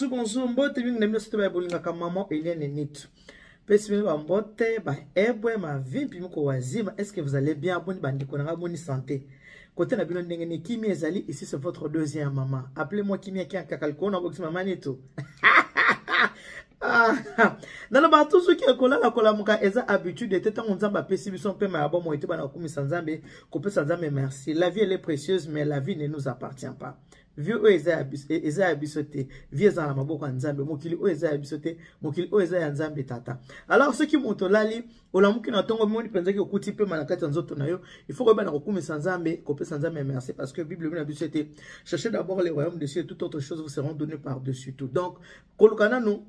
Bonjour. Mbote mingi na mino soto ba bolinga ka maman Eliane Nitu. Pesi mino ba mbote ba ebwe ma vie pimi ko wazima. Est-ce que vous allez bien? Boni bandi ko na boni santé. Côté na bino ndenge ni Kimi ezali, ici c'est votre deuxième maman. Appelez-moi Kimi qui en kakalko na boxi maman Nitu. Dans le bateau ceux qui la muka eza habitude de tete nzamba pesi biso pe ma bon moite bana kumisa nzambe ko pesa nzambe merci. La vie elle est précieuse mais la vie ne nous appartient pas. Vieux eza abisote, vieux za maboko nzambe, mokili o eza abisote, mokili o eza ya nzambe tata. Alors ceux qui motolali, olamuki na tongo moni penza ki okuti pe manakati nzoto na yo, il faut que bana kokumisa nzambe, ko pesa nzambe merci parce que Bible na bisote, cherchez d'abord le royaume de Dieu et toute autre chose vous seront données par-dessus tout. Donc, kolukana nous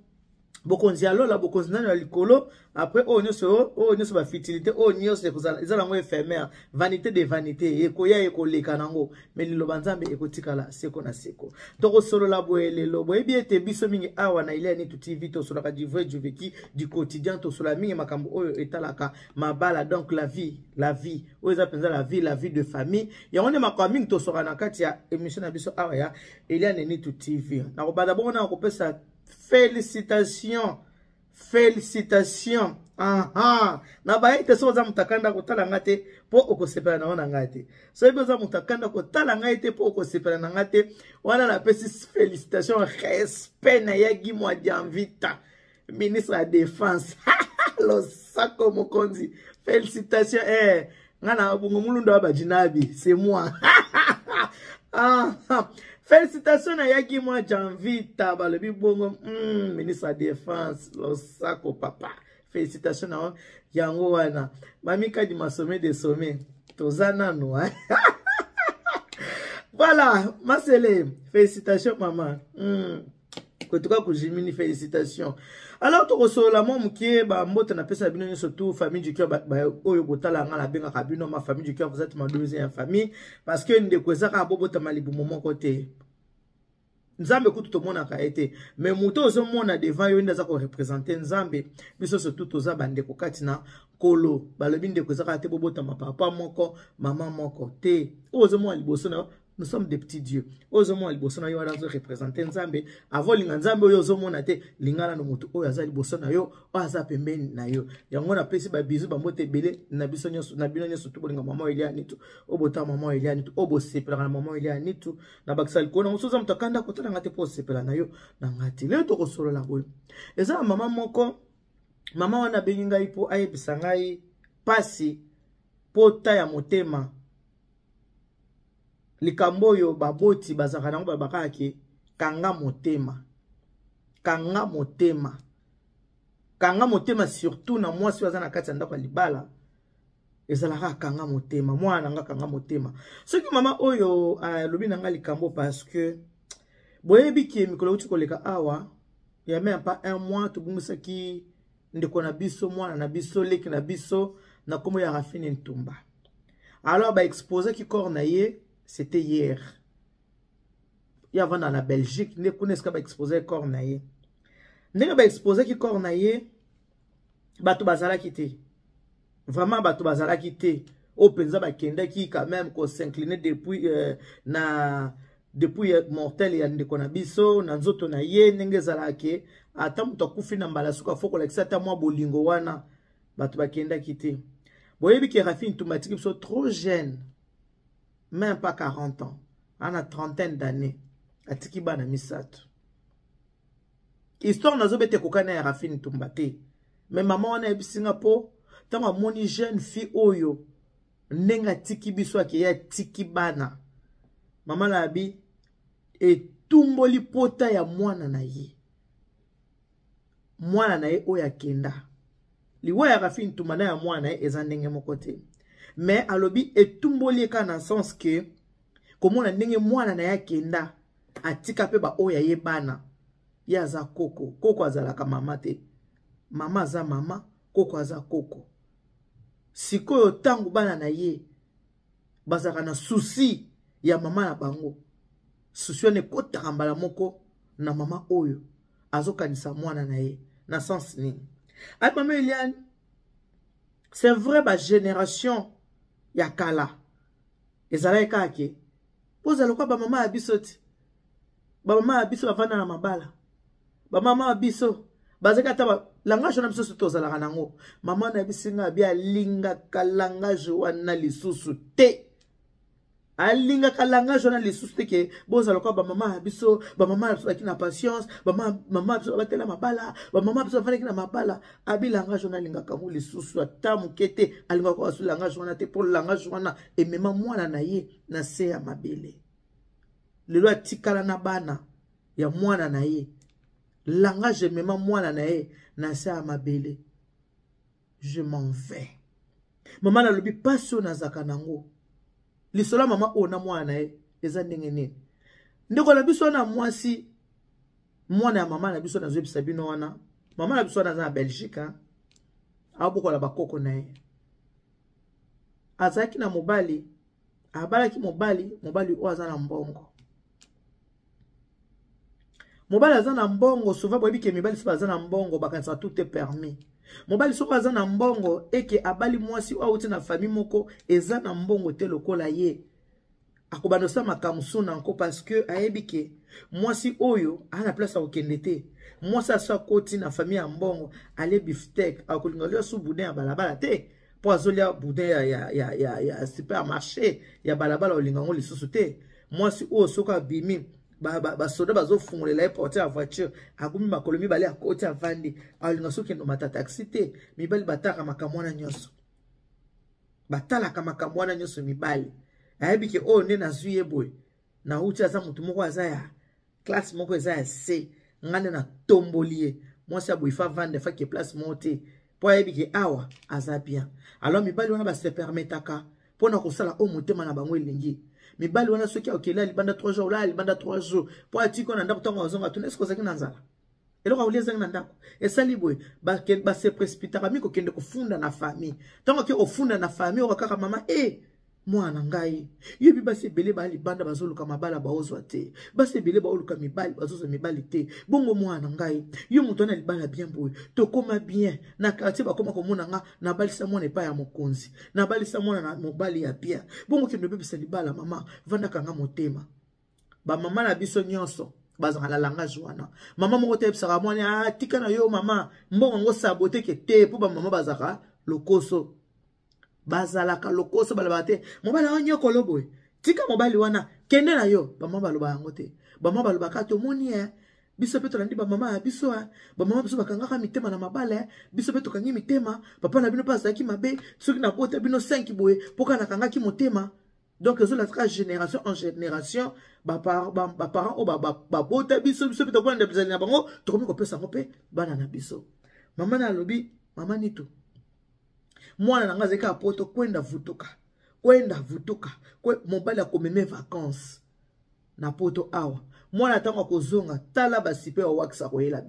bokonzi alo la bokonzi nano likolo après o nyoso ba fertilité o nyoso ezala ngo éphémère vanité de vanité ekoya ekoleka nango mais liloba nzambe ekotikala seko na seko toko solo la boele lobo ebi ete biso mingi awa na Eliane Nitu TV to solo ka du vrai du vécu du quotidien to solo mingi makambo oyo etalaka mabala donc la vie o eza penza la vie de famille ya ngone makambo mingi to solo na kati ya émission na biso awa ya Eliane Nitu TV na ko bada bona ko pesa félicitations na baite so za mutakanda kotala ngate po okosepela na wana ngate so ebe za mutakanda kotala ngate po okosepela na ngate wana na pesi félicitations respect na yagi mwa Janvita ministre de défense lo sako mokonzi félicitations ngana bungu mulundo abajinabi c'est moi. Félicitations à Yagi moi Janvita balobi bongo ministre de défense lo sako papa. Félicitations à yango wana. Mamika di masome de sommet. Tozana no hein. Voilà, masele. Félicitations maman. Kotuka kujimini félicitations. Alors to kosola mo mukie ba mbote na pesa bino surtout famille du cœur ba oyo kotala nga la benga kabino ma famille du cœur vous êtes ma deuxième famille parce que ndeko ezaka bobota malibu momo côté nzambe kutu to mona ka été mais muto zo mona devant yo ndaza ko représenter nzambe biso surtout toza bande ko katina kolo balobi ndeko ezaka te bobota ma papa moko maman moko te ozo mo liboso na nous sommes des petits dieux. Ozomo aliboso na yo ala zo représenter nzambe avant linga nzambe oyo ozomo na te lingala no mutu oyo azali liboso na yo o aza pembeni na yo yango na pesi ba bizu ba mbote belé na biso nyonso na bino nyonso tubolinga maman Eliane Nitu obota maman Eliane Nitu obosepela na maman Eliane Nitu na bakisali kona musoza mutakanda kotala ngate po sepela na yo na ngati le to kosolola boyo eza maman moko mama wana benginga ipo ayebisa ngai pasi pota ya motema likamboyo baboti bazaka nango babakaki kanga motema surtout na mwasi waza na kati ya ndako libala ezalaka kanga motema mwana nga kanga motema soki mama oyo lobi nanga likambo parce que boyebi ki mikolo uti koleka awa ya même pas un mois tobungisaki ndeko na biso mwana na biso leki na biso na komo ya Rafine Ntumba alors ba exposer ki corps na ye. C'était hier. Il y avait dans la Belgique, ne connaissent pas exposé corps naïe. Ne pas exposé qui corps naïe. Bato bazala quitté. Vraiment bato bazala quitté. Au penza ba kenda qui quand même ko s'incliner depuis depuis mortel ya ndeko na biso na nzoto na ye ndenge zalake ata muto kufi na mbala suka foko la kisata mwa bolingo wana bato ba kenda quitté. Boyebi ki Rafine Ntumba tiki biso trop jeune. Même pas 40 ans. On a trentaine d'années. A tikiba na misato. Histoire na zobete kokana ya Rafine Ntumba te. Mais maman wana ebi Singapore. Tanga moni jeune fille oyo. Nenga tikibiso ake ya tikibana. Maman la abi. E tumboli pota ya mwana na ye. Mwana na ye oya kenda. Liwa ya Rafine Ntumba na ya mwana na ye eza ndenge moko te. Mais alobi etumboli ka na sens que comme na ndenge mwana na yakenda atika pe ba oya yebana ya za koko azalaka mama te mama za mama koko aza koko sikoyo tangu bana na ye bazaka na souci ya mama na bango souci ne kotaka mbala moko na mama oyo azokanisa mwana na ye na sens ni ay mama Eliane c'est vrai ba génération ya kala ezala ekake poza lokwa ba mama abiso ti ba mama abiso bavanda na mabala ba mama abiso bazeka ta langage na biso soto zala nango mama na bisinga bia linga kalangage wana lisusu te alinga kalangage wana lisusu te ke boza lokwa ba mama abiso ba mama abiso akina patience ba mama abiso batela mabala ba mama abiso bafana kina mabala abi langage wana linga kango lisusu atamu kete alinga ko asu langage wana te pour langage wana emema mwana na ye na se ya mabele lelo atikala na bana ya mwana na ye langage emema mwana na ye na se ya mabele je m'en vais mama na lobi passion na zaka nango lisola mama ona mwana na ye eza ndenge nini ndeko na biso na mwasi mwana ya mama na biso na zebisa bino wana mama na biso na za Belgique abukola bakoko na ye azaki na mobali abalaki mobali o aza na mbongo mobali aza na mbongo souvent boyebi ke mibali so aza na mbongo bakanisa tout est permis mobali soko aza na mbongo eke abali mwasi o auti na famille moko eza na mbongo te lokola ye akobana sa makamusu na nko parce que ayebi ke mwasi oyo ana place a okende te mwasi aso akoti na famille ya mbongo ale beefsteak akolinga lio su boudin ya balabala te po azolia boudin ya supermarché ya balabala olinga ngo lisusu te mwasi oyo soko abimi basoda bazofungolela porte ya voiture agumi makolo mibale ya kote avandi alinga soki ndo mata taxi te mibali bataka makamwana nyonso batalaka makamwana nyonso mibali ayebi ke oyo nde nazwi ye boye na uti aza mutu moko aza ya classe moko eza ya C ngane na tomboli ye mwasi aboyi fa vande fa ke place moko te po ayebi ke awa aza bien alors mibali wana base permetaka mpona kosala o motema na bango elengi mibali wana soki akela libanda 3 jours la libanda 3 jours po atiko na ndako tango azonga tuna esko zaki na nzala eloko awuliza na ndako esali boye ba se précipitaka miko kende kufunda na famille tango ke ofunda na famille okaka mama mwana ngai yebi basi ebele ba libanda bazoluka mabala baozwa te basi ebele baoluka mibali bazozwa mibali te bongo mwana ngai yo mutu na libala bien boye tokoma bien na quartier bakoma komona nga na balisa mwana epa ya mokonzi na balisa mwana na mobali ya bien bongo kendo bebisa libala mama vanda kanga motema ba mama na biso nyonso bazanga la langage wana mama moko te ebisaka mwana tika na yo mama mbongo ngo sabote ke te po ba mama bazaka lokoso bazalaka lokoso balaba te mobali onyo koloboy tika mobali wana kende na yo ba mama baloba yango te ba mama baloba ka to moni biso peto landi ba mama biso ba mama biso bakangaka mitema na mabala biso peto kangi mitema papa na bino pasa ki mabe soki na kota bino 5 boye poka na kangaki motema donc zo la génération en génération ba parents o ba bota biso peto kwa ndebizali na bango to komi ko pesa ngope bana na biso mama na lobi mama nitu mwana na ngaze ka poto kwenda vutuka mobali akomeme vacances na poto awa mwana tango kozonga tala basipe wa wakisa koyela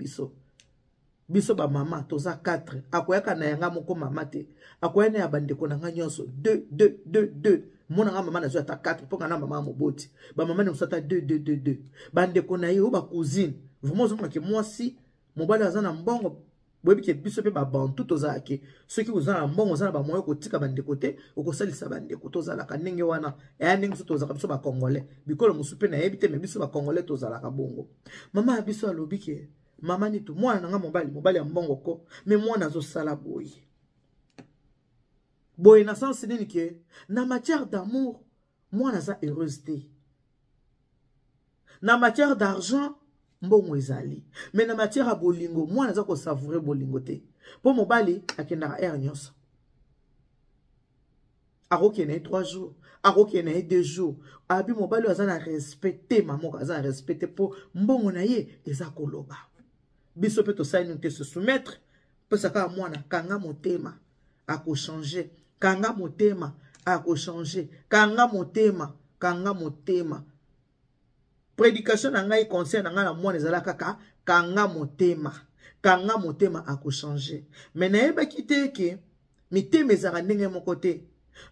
biso ba mama toza 4 akoyaka na yanga moko mama te akoyana ya bandeko na nga nyonso 2 mona nga mama na zo ata 4 poka na mama moboti ba mama ne musata 2 bandeko na ye o ba cousine vraiment zo ke mwasi mobali azana mbongo boyebi ke biso pe ba bantu tozalaki soki uzana mbongo uzana ba moyo kotika bandeko te okosalisa bandeko tozalaka ndenge wana ya ndenge so tozalaka biso ba congolais bikolo musupe na yebi te me biso ba congolais tozalaka bongo mama ya biso alobi ke mama nitu mwana nanga mobali ya mbongo ko me mwana zo sala boye na sens nini ke na matière d'amour mwana za heureuse te na matière d'argent mbongo ezali mais na matière ya bolingo mwana za ko savourer bolingo te po mobali akendaka air nyonso akokende 3 jours akokende 2 jours abi mobali aza na respecte mamoko aza na respecte po mbongo na ye eza koloba biso pe tosali te se soumettre po saka mwana kanga motema akochanger kanga motema akochanger kanga motema prédication na ngai conseil na ngai na mwana ezala kaka kanga motema akochanger mais na yeba kite ke mitema ezaka ndenge moko te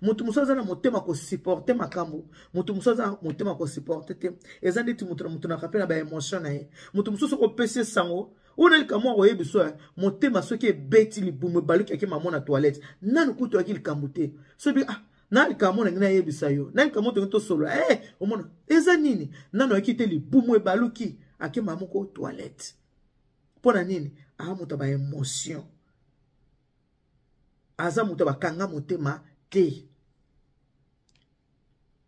mutu muso aza na motema ko supporter makambo mutu muso aza motema ko supporter te eza ndeti mutu na kapela ba émotion na ye mutu muso ko pese sango ona likamwa ko yebiso motema soki ebeti libumu baluki ake mama na toilette nanu kutu akili kamute so bi Nani kamona ngina yebisa yo. Nani kamoto ngito solo. Omona. Eza nini? Nano ekite li bumu ebaluki. Ake mamuko toilette. Pona nini? Muta ba émotion. Aza muta ba kanga motema te.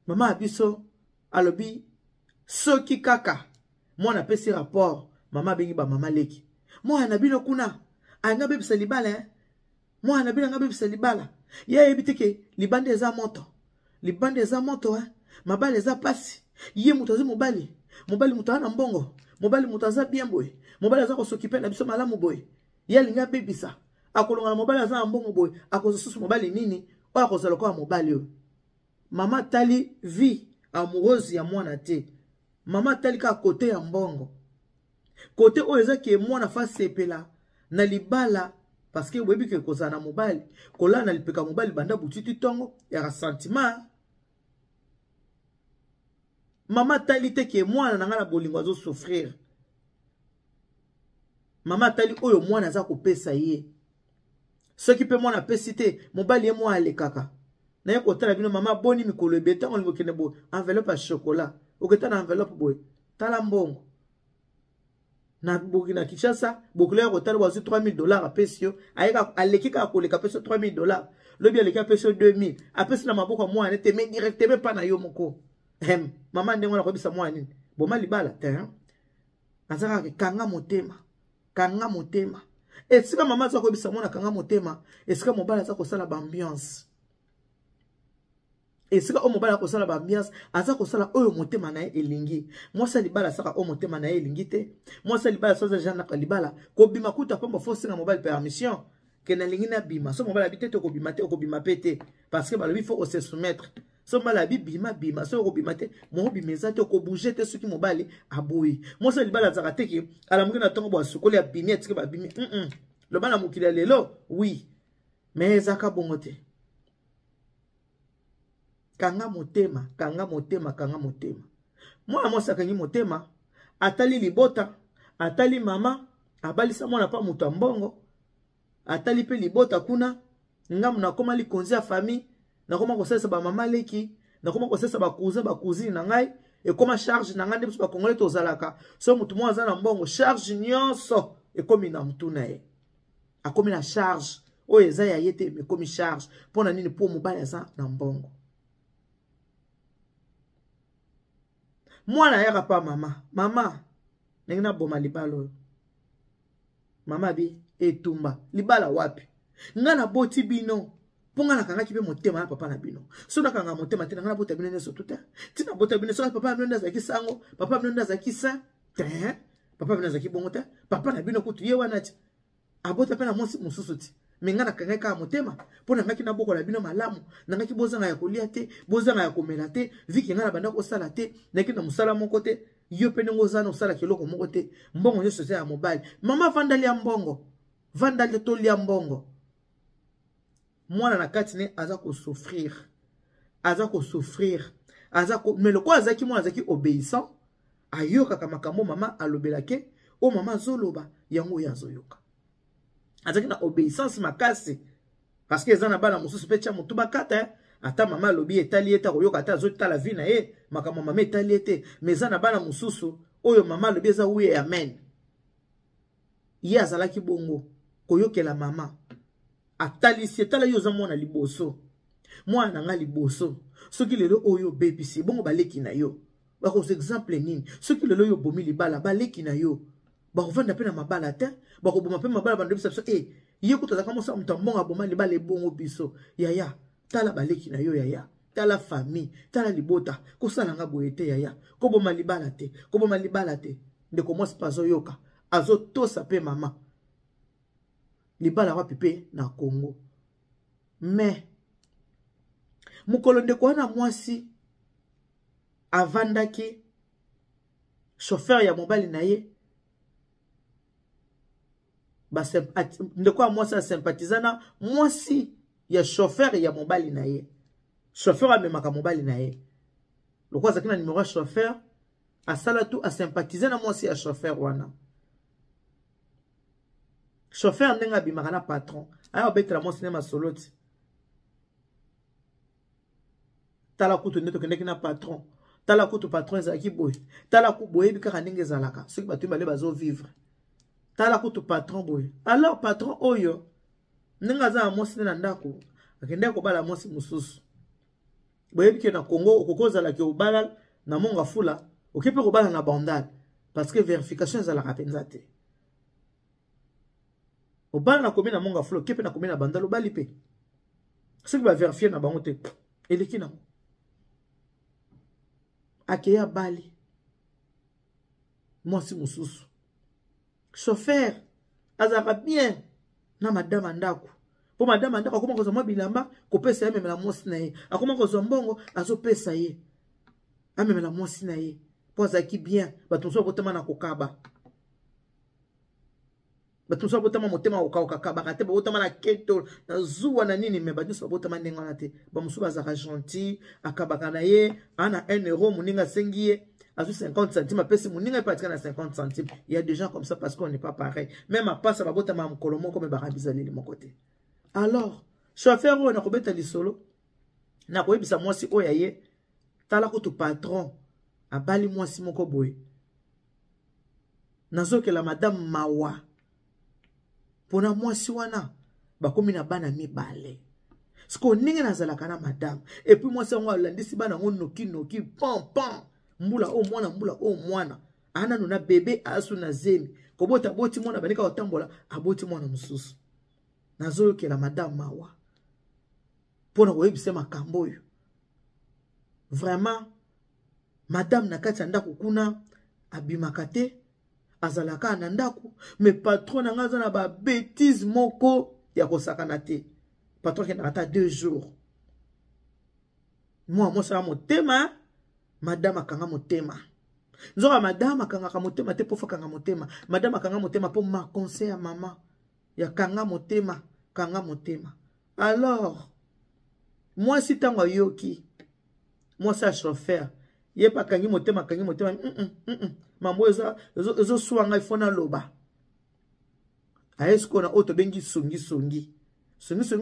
Mama abiso alobi soki kaka. Mwana pesi rapport. Mama bengi ba mama leki. Mwana bino kuna. Anga bebisa libala Mwana bino anga bebisa libala. Ye ebitike libande eza moto. Libande eza moto Mabale eza pasi. Ye muto azi mobali. Mobali muto ana mbongo. Mobali muto aza bien boy. Mobali aza kosokipe na biso malamu boy. Ye linga bebisa. Akolonga na mobali aza mbongo boy. Akozosusu mobali nini? Oya kozala kwa mobali yo. Mama tali vie amoureuse ya mwana te. Mama tali ka kote ya mbongo. Kote oyo eza ke mwana fa sepela na libala parce que webi ke kozana mobali. Kola na lipeka mobali banda butiti tongo ya sentiment. Mama tali te ke mwana na ngala bolingo azo souffrir. Mama tali oyo mwana za kopesa ye. Ce qui peut mwana pesi te mobali ye mwa ale kaka. Na ye kotala bino mama boni mikolo ebeta ngolingo kene bo enveloppe à chocolat. Oketa na enveloppe boy. Tala mbongo. Na Burkina Kinshasa, bokule kotala wazi $3000 apesi yo. Ayeka alekika akoleka peso $3000. Lobi aleka peso 2000. Apesi na maboko mwana te mais directement pa na yo moko. Mama ndengo na kobisa mwana nini? Boma libala te. Azaka kanga motema. Kanga motema. Esika mama za kobisa mwana kanga motema, esika mobala za kosala ba ambiance. Esika o mobala kosala ba ambiance, aza kosala oyo motema na ye elingi. Mwasa libala saka o motema na ye elingi te. Mwasa libala soza jana ka libala, ko bima kuta pamba force na mobile permission. Ke na lingi na bima, so mobala bitete ko bima te, ko bima pete parce que balobi faut se soumettre. So mobala bima so ko bima te, mo bimeza te ko bouger te soki mobali aboyi. Mwasa libala zaka te ki ala mukina tongo bo sukoli ya bimi etike ba bimi. Le bana mukila lelo, oui. Mais zaka bongote. Kanga motema, kanga motema, kanga motema. Mwana mwasa kangi motema, atali libota, atali mama, abalisa mwana pa mutu mbongo, atali pe libota kuna, ngamu nakoma li konzi ya famille, nakoma kosesa ba mama leki, nakoma kosesa ba cousin na ngai, e koma charge na ngai ndebiso ba kongole tozalaka. So mutu mwa aza na mbongo, charge nyonso, e komi na mutu na ye. Akomi na charge, oyo eza ya yete, me komi charge, pona nini po mobali aza na mbongo. Mwana yaka pa mama nengina boma libalo mama bi etumba libala wapi ngana boti bino ponga na kanga kibe motema na papa na bino so na kanga motema te ngana bota bino neso tuta tina bota bino so papa bino ndaza kisango papa bino ndaza kisa te papa bino ndaza kibongo papa na bino kutu ye wana ti abota pe na mosi mususu ti mengana kanga ka motema pona ngaki na boko la bino malamu ngaki bozanga ya kolia te bozanga ya komela te viki ngana banda ko sala te naki na musala moko te yo pe ngo zana usala kiloko moko te mbongo nyoso ya mobile mama vandali ya mbongo vandali to lia mbongo mwana na kati ne aza ko souffrir mais le quoi azaki mwana azaki obéissant ayoka kama makambo mama alobelake o mama zoloba yango yazoyoka azaki na obéissance makasi parce que ezana bana mususu pecha mutu bakata ata mama lobi etali eta koyoka ata azota la vie na ye makambo mama etali ete mais ezana bana mususu oyo mama lobi eza oui amen ye azalaki bongo koyokela mama atali si etala yo za mwana liboso mwana nga liboso soki lelo oyo bebisi bongo baleki na yo bako exemple nini soki lelo yo bomi libala baleki na yo bakovanda pe na mabala te bakoboma pe mabala bandebisa biso ye kutazaka mosa mutu mbongo boma libala ebongo biso yaya tala baleki na yo yaya tala famille tala libota kosala nga boye te yaya koboma libala te ndeko mwasi pa azoyoka azotosa pe mama libala wapi pe na Congo mais mukolo ndeko wana mwasi avandaki chauffeur ya mobali na ye ndeko mwasi asympathizana mwasi ya chauffeur ya mobali na ye chauffeur amemaka mobali na ye loko azaki na numéro ya chauffeur asala tu asympathizana mwasi ya chauffeur wana chauffeur ndenge abimaka na patron aya obetela mwasi ne masolo ti tala kutu ndeto kendeki na patron tala kutu patron ezalaki boye tala ku boye bikaka ndenge ezalaka soki bato bale bazo vivre tala kutu patron boye alors patron oyo ndenge aza na mwasi na ndako akendeki kobala mwasi mosusu boye bike na Congo okokozalaki obala na monga fula okepe kobala na bandale parce que vérification ezalaka penza te obala na komi na monga fula okepe na komi na bandale obali pe soki ba vérifier na bango te eleki nango akeya bali mwasi mosusu chauffeur azalaka bien na madame ndako po madame ndako akoma kozwa mwa bilamba kopesa ye memela mwasi na ye akoma kozwa mbongo azopesa ye amemela mwasi na ye po azalaki bien bato mosusu bakotama na kokaba bato mosusu bakotama motema okakabaka te bakotama na keto na zuwa na nini me bato bakotama ndenge wana te bamosusu bazalaka gentil akabaka na ye ana 1 euro moninga asengi ye azwi 50 centimes apesi moninga epatika na 50 centimes. Il y a des gens comme ça parce qu'on n'est pas pareil. Même à pas ça va botama mokolo moko me barabizali mon côté. Alors chauffeur oyo nakobeta lisolo nakoyebisa mwasi oyo ye tala kutu patron abali mwasi moko boye nazokela madame mawa pona mwasi wana bakomi na bana mibale siko ninge nazalaka na madame et puis mwasi wango alandisi bana ngo noki pam mbula o mwana ana nuna bebe asu na zemi kobota boti mwana banika otambola aboti mwana mususu nazokela madame mawa pona koyebisa makambo oyo vraiment madame nakati ndako kuna abimaka te azalaka na ndako mais patron nanga za na ba bêtise moko ya kosakana te patron ke nakata 2 jours moi ça motema madame akanga motema nzoka madame akanga motema te po fakanga motema madame akanga motema po ma conseil ya mama ya kanga motema alors moi si tango yoki moi ça chauffeur ye pa kangi motema mambo ezo suanga ifona loba aesko na auto bengi songi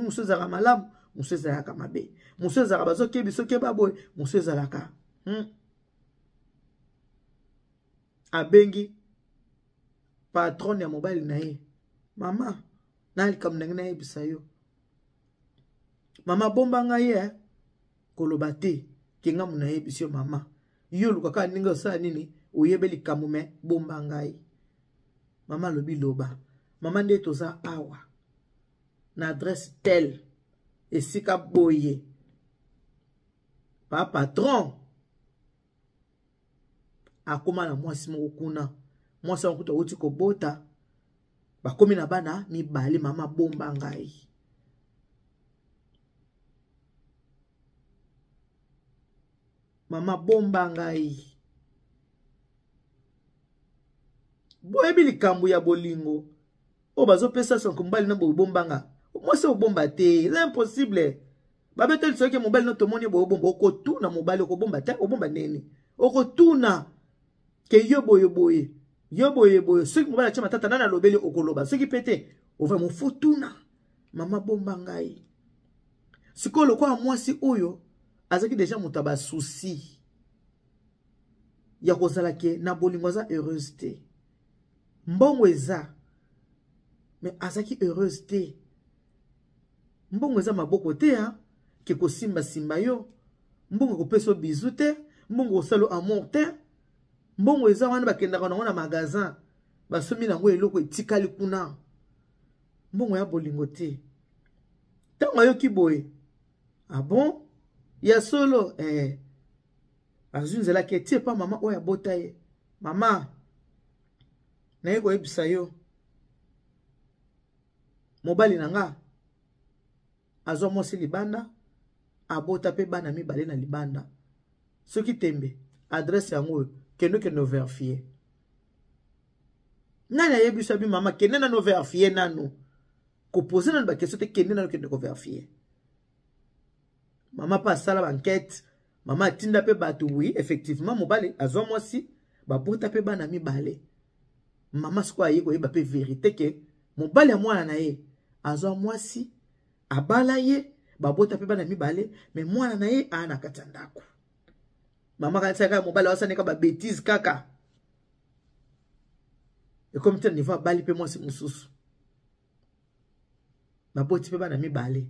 musoza ka malamu musoza ya kamabe musoza ka bazo kebi so keba boy musoza la ka abengi patron ya mobile na ye mama nali kamnenge na yebisa yo mama bomba ngaye koloba te kenga muna yebisa yo mama yo lukaka ninga sa nini oyebeli kamume bomba ngai mama lobi loba mama nde toza awa na adresse tel esika boye pa patron akoma na mwasi moko kuna mwasi wakuta uti kobota bakomi na bana mibali mama bomba ngai boyebi likambo ya bolingo o bazopesa sonko mobali na bobombanga mwasi obomba te c'est impossible babeteli soki mobali no tomoni bobomba okotuna mobali okobomba te obomba neni okotuna ke yo boye soki mobali atia matata nana lobeli okoloba soki pete ova mofutuna mama bomba ngai sikolo kwa mwasi oyo azaki deja muta ba souci ya kozala ke na bolingo za heureuse te mbongo eza mais azaki heureuse te mbongo eza maboko te ha ke kosimba yo mbongo kopesa bizu te mbongo osalo amour te mbongo eza wana bakendaka nango na magasin basomi nango eloko etikali kuna mbongo ya bolingo te ntango ayoki boye ah bon ya solo azunzela ke tie pa mama oyo abota ye mama naye koyebisa yo mobali nanga azwa mwasi libanda abota pe bana mibale na libanda soki tembe adresse yango kende no verifier nani ayebisa bi mama kende na no verifier nanu ko poser na ba question te kende na kende ko verifier mama pa sala enquête mama tinda pe batu oui effectivement mobali azwa mwasi babota pe bana mibale mama siko ayi ko yeba pe vérité ke mobali ya mwana na ye azwa mwasi abala ye babota pe bana mibale mais mwana na ye ana kati ndako mama kanisa kaka mobali wasaneka ba bêtise kaka et comme tel niveau bali pe mwasi mususu baboti pe bana mibale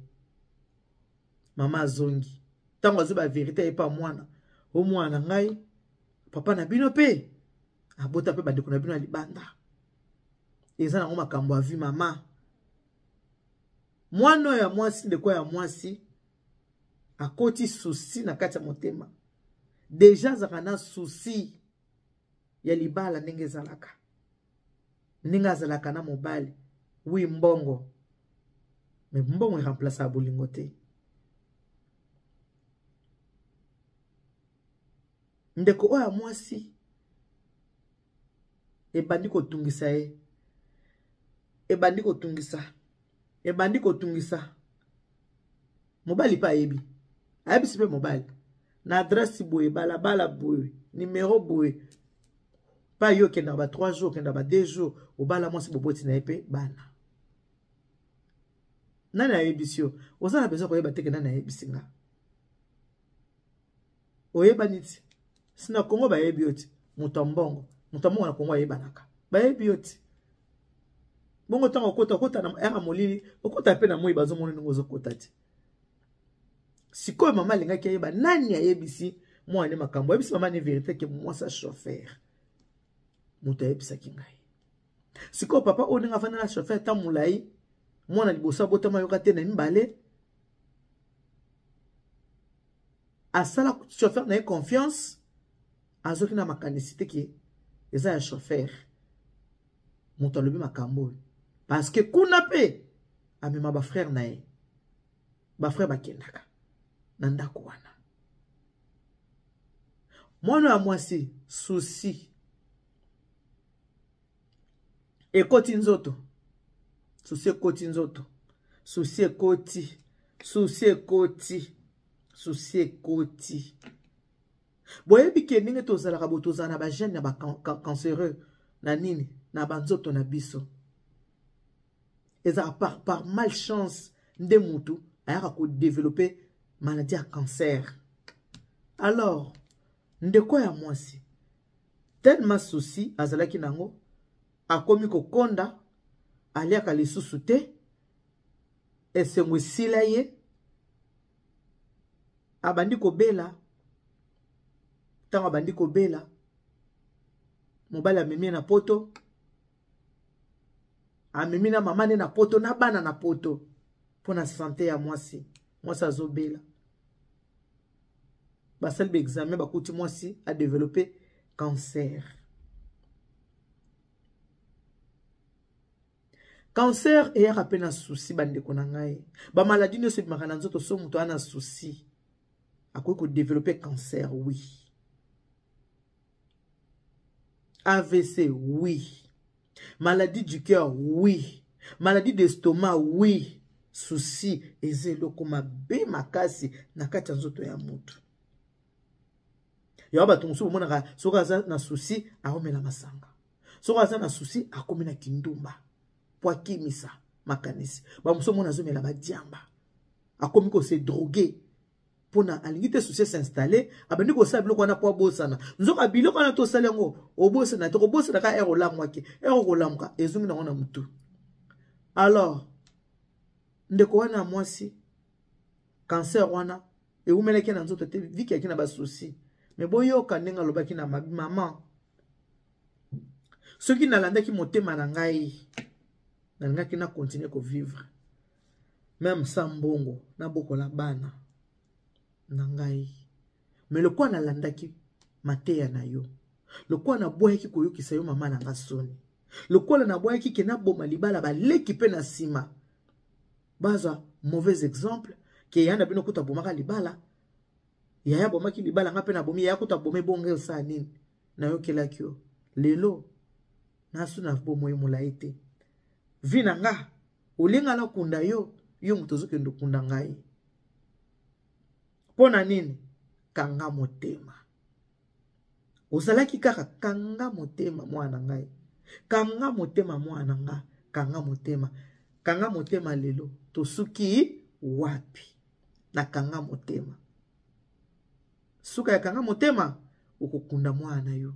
mama azongi tango azo ba vérité e pa mwana o mwana ngai papa na bino pe abota pe bandeko na bino libanda eza nango makambo avi mama mwana ya mwasi ndeko ya mwasi akoti souci na kati ya motema déjà zaka na souci ya libala ndenge ezalaka ndenge azalaka na mobali wi mbongo mais mbongo remplace bolingo te ndeko oya mwasi ebandi kotungisa ye ebandi kotungisa mobali pa yebi ayebisi pe mobali na adresse boye balabala boye numéro boye pa yo kenda ba 3 jours kenda ba 2 jours obala mwasi boboti na epe bana nani ayebisi yo ozana besoin koyeba te kenda na yebisi nga oyeba niti sina Kongo bayebi yo ti mutombongo na Kongo ayebanaka bayebi yo ti bongo tango okota na era molili okota pe na moi bazomona ningo zokota ti sikoyo mama lingaki ayeba nani ayebisi mwana makambo ayebisi mama ni vérité ke mwasa chauffeur muto ayebisaki ngai sikoyo papa oninga afanda na chauffeur ta mulai mwana liboso abotama yoka te na mibale asala chauffeur na ye confiance azoki na makanisite ki eza ya chauffeur muto alobi makambo parce que kuna pe amema ba frère na ye ba frère bakendaka na ndako wana mwana ya mwasi souci ekoti nzoto souci ekoti nzoto souci ekoti boyebi ke ndenge tozalaka botozala na ba jeune na ba cancéreux na nini na banzoto na biso eza par malchance nde mutu ayaka ko développer maladie à cancer. Alors ndeko ya mwasi tellement souci azalaki nango akomi kokonda aliaka lisusu te esengo esila ye abandi kobela tango abandi kobela mobali amemi na poto amemi na mama ne na poto na bana na poto pona santé ya mwasi mwasi azobela basali examen bakuti mwasi a développé cancer. Cancer et à peine un souci bande konangai. Ba maladie ne se bimaka na nzoto so muto ana souci. Akoki ko développer cancer oui. AVC oui. Maladie du cœur oui. Maladie d'estomac oui. Souci ezelo koma be makasi na kati nzoto ya mutu. Ya ba tumusu monaka soka za na souci aomela masanga. Soka za na souci akomena kindumba. Po akimisa makanisi. Ba muso mona zomela ba diamba. Akomi ko se droguer. Pona alingi te souci s'installer, abandi ko sa biloko na po bosana. Nzoka biloko na to salengo, obosana to bosana ka ero lamwaki. Ero ko lamka ezumi na ngona mutu. Alors ndeko wana mwasi cancer wana e umeleke na nzoto te viki akina ba souci. Mais boyo kanenga lobaki na maman. Ce qui nalandaki motema na ngai na kina continuer ko vivre même sans mbongo na bokola bana na ngai. Mais le kwa nalandaki mateya na yo. Le kwa na boyaki koyokisa yo mama na nga soni. Le kwa na boyaki ke na boma libala ba leki pe na sima. Baza mauvais exemple ke yanda bino kuta bomaka libala. Yaya bomaki libala nga pe na bomi yaya kuta bomé bonge sa nini na yo kelaki yo. Lelo na suna bomo yo mulaite. Vina nga olinga la kunda yo mutozo kendo kunda ngai. Pona nini kanga motema. Osalaki kaka kanga motema mwana ngai. Kanga motema mwana nga, kanga motema. Kanga motema lelo tosuki wapi. na kanga motema. Suka ya kanga motema ukukunda mwana yo.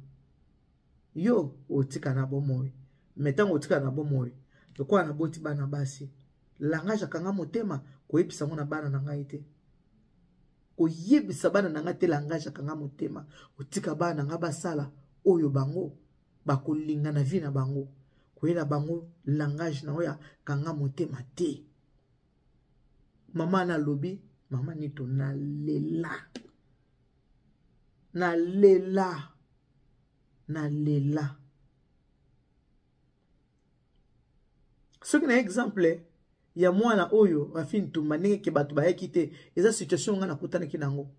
Yo otika na bomoi. Metango otika na bomoi. Lokwa na boti bana basi. Langage ya kanga motema koyebisa ngona bana na ngai te. Koyebisa bana na ngai te langage ya kanga motema. Otika bana nga basala oyo bango bakolinga na vie na bango. Koyela bango langage na oya kanga motema te. Mama na lobi, mama nito na lela. Na lela. Na lela. Soki na exemple ya mwana oyo afi ntumba ndenge ke bato bayaki te eza situation nga na kutanaki nango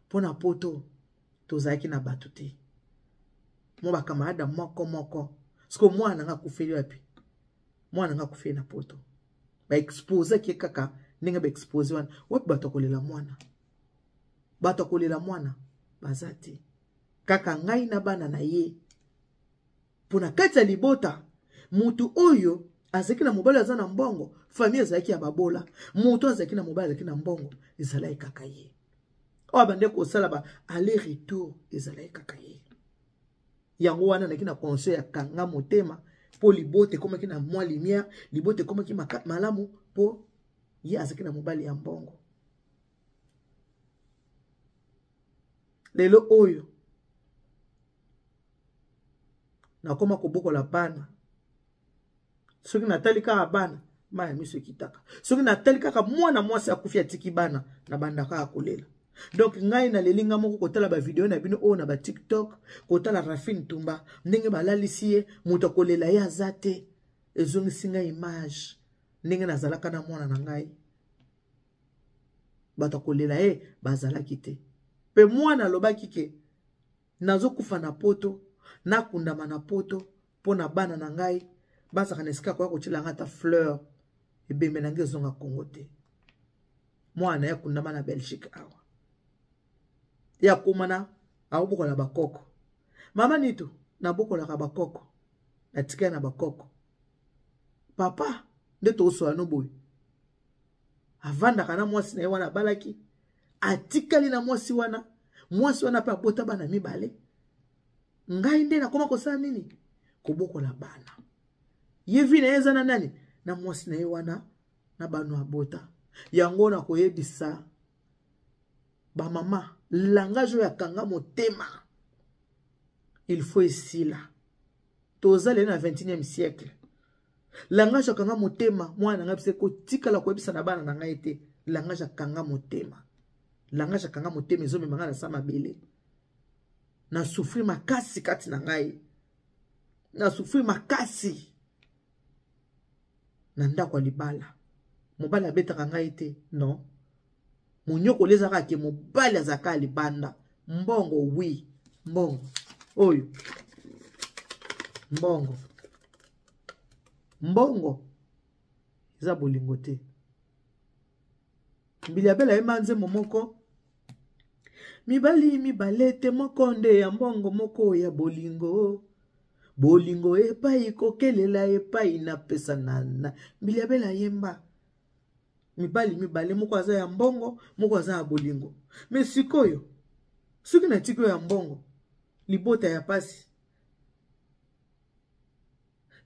pona poto tozalaki na bato te mo bakamarada moko siko mwana nga kufeli wapi mwana nga kufeli na poto ba expose ki kaka ndenge ba expose wana wapi bato kolela mwana bazati kaka ngai na bana na ye pona kati ya libota mutu oyo azaki na mobali aza na mbongo famille azaki ya babola mutu azaki na mobali azaki na mbongo ezalaki kaka ye o bande ko sala ba aller retour ezalaki kaka ye yango wana naki na conseil ya kanga motema po libote komaki na mwa lumière libote komaki malamu po ye azaki na mobali ya mbongo lelo oyo na koma kobokola bana soki natali kaka bana maya miso kitaka soki natali kaka mwana mwasi akufi atiki bana na banda kaka kolela donc ngai na lelinga moko kotala ba video na bino o na ba TikTok kotala Rafine Tumba ndenge balalisi ye muto kolela ye azate ezongisi ngai image ndenge nazalaka na mwana na ngai bato kolela ye bazalaki te pe mwana lobaki ke nazokufa na poto nakundama na poto pona bana na ngai basaka nesika kwa kochila ngata fleur ebembe nange zonga Kongo te mwana ya kundama na Belgique awa ya kumana aobokola bakoko mama nito nabokola ka bakoko natika na bakoko papa nde tosoa no boy avanda kana mwasi na wana balaki atikali na mwasi wana pa bota bana mibale ngai nde nakoma kosala nini kobokola bana yevi na eza na nani na mwasi na wana na bano abota yango na koyebisa ba mama langage ya kanga motema il faut esila tozale na 21e siècle langage ya kanga motema mwana nga bise ko tikala koyebisa na bana na ngai te langage ya kanga motema ezomema nga na sama bele na souffrir makasi kati na ngai na souffrir makasi na ndako ya libala mobali abetaka ngai te non munyoko lezaka ke mobali azaka libanda mbongo wi mbongo oyo mbongo eza bolingo te mbili ya bela emanze momoko mibali mibale te moko nde ya mbongo moko ya bolingo bolingo epai kokelela epai na pesa nana mbili ya bela yemba mibali mibale moko aza ya mbongo moko aza ya bolingo me sikoyo soki na tiko ya mbongo libota ya pasi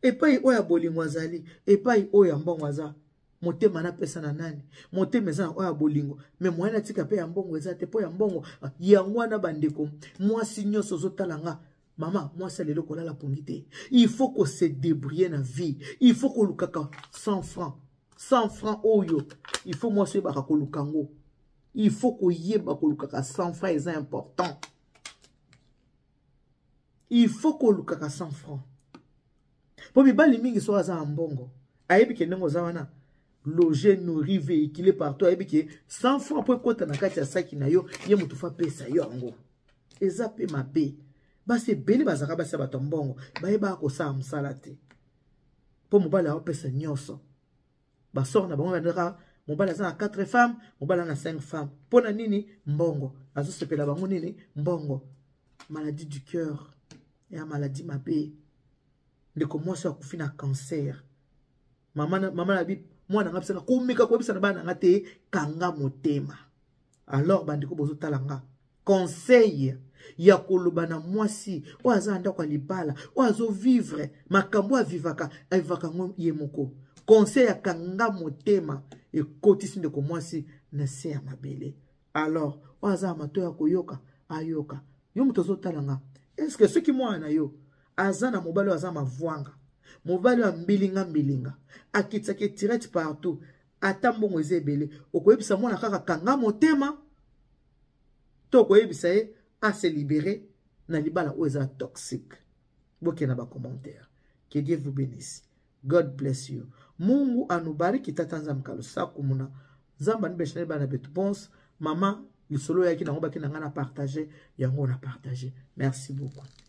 epai oyo ya bolingo azali epai oyo ya mbongo aza motema na pesa na nani motema eza oyo ya bolingo me moyena tika pe ya mbongo eza te po ya mbongo yango wana bandeko mwasi nyonso ozotala nga mama mwasi lelo kolala pongi te il faut ko se débrouiller na vie il faut ko lukaka 100 francs oyo il faut mwasi yebaka koluka ngo il faut ko yeba kolukaka 100 francs eza important il faut ko lukaka 100 francs po mibali mingi so aza ya mbongo ayebi ke ndenge oza wana loger nourrir véhiculer partout ayebi ke 100 francs po ekota na kati ya saki na yo ye mutu fa pesa yo yango eza pe mabe basi ebele bazaka basi ya bato mbongo bayebaka kosala mosala te po mobali aopesa nyonso basor na bango bandeka mobali aza na 4 femmes mobali na 5 femmes mpo na nini mbongo azosepela bango nini mbongo maladie du cœur ya maladie mabe ndeko mwasi akufi na cancer mama na bi mwana nga bisana komeka koyebisa na bana nga te kanga motema alors bandiko bozo talanga conseil ya koloba na mwasi o azanda kwa libala o azo vivre makambo avivaka ngo yemoko conseil ya kanga motema e kotisi ndeko mwasi na se ya mabele alors o azama mato ya koyoka ayoka yo mutozo talanga est-ce que ceux qui mwana yo azana mobali azama mavwanga mobali wa mbilinga akitsake tirette partout atambongo ezebele okoyebisa mwana kaka kanga motema to koyebisa ye a se libérer na libala o eza toxique boke na ba commentaire. Que Dieu vous bénisse. God bless you. Mungu anubariki tata nzamkalo sakumuna zamba ni beshane bana betu bons mama lisolo yaki na ngobaki na ngana partager yango na partager. Merci beaucoup.